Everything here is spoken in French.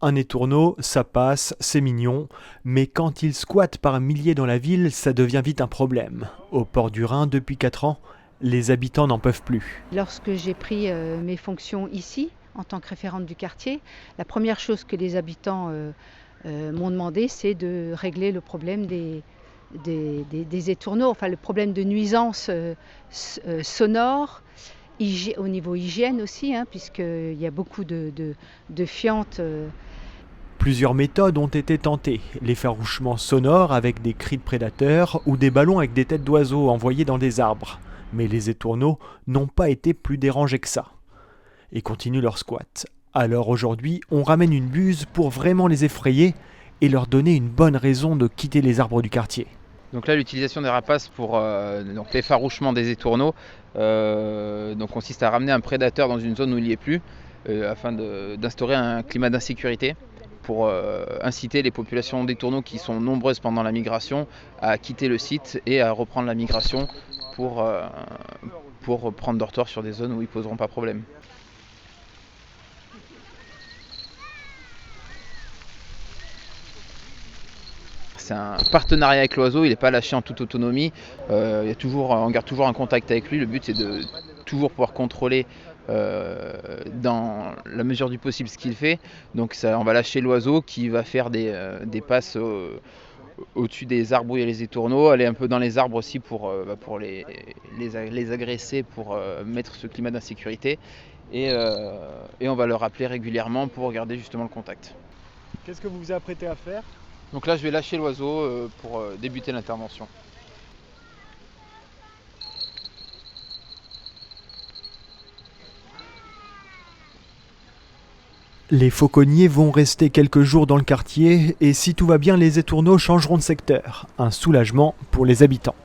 Un étourneau, ça passe, c'est mignon, mais quand ils squattent par milliers dans la ville, ça devient vite un problème. Au port du Rhin, depuis 4 ans, les habitants n'en peuvent plus. Lorsque j'ai pris mes fonctions ici, en tant que référente du quartier, la première chose que les habitants m'ont demandé, c'est de régler le problème des étourneaux, enfin le problème de nuisance sonore, au niveau hygiène aussi, puisqu'il y a beaucoup de fientes. Plusieurs méthodes ont été tentées. L'effarouchement sonore avec des cris de prédateurs ou des ballons avec des têtes d'oiseaux envoyés dans des arbres. Mais les étourneaux n'ont pas été plus dérangés que ça. Et continuent leur squat. Alors aujourd'hui, on ramène une buse pour vraiment les effrayer et leur donner une bonne raison de quitter les arbres du quartier. Donc là, l'utilisation des rapaces pour l'effarouchement des étourneaux consiste à ramener un prédateur dans une zone où il n'y est plus, afin d'instaurer un climat d'insécurité pour inciter les populations d'étourneaux qui sont nombreuses pendant la migration à quitter le site et à reprendre la migration pour prendre dortoir sur des zones où ils ne poseront pas problème. C'est un partenariat avec l'oiseau, il n'est pas lâché en toute autonomie, on garde toujours un contact avec lui. Le but c'est de toujours pouvoir contrôler dans la mesure du possible ce qu'il fait. Donc on va lâcher l'oiseau qui va faire des passes au-dessus des arbres où il y a les étourneaux, aller un peu dans les arbres aussi pour les agresser, pour mettre ce climat d'insécurité. Et on va le rappeler régulièrement pour garder justement le contact. Qu'est-ce que vous vous apprêtez à faire ? Donc là, je vais lâcher l'oiseau pour débuter l'intervention. Les fauconniers vont rester quelques jours dans le quartier et si tout va bien, les étourneaux changeront de secteur. Un soulagement pour les habitants.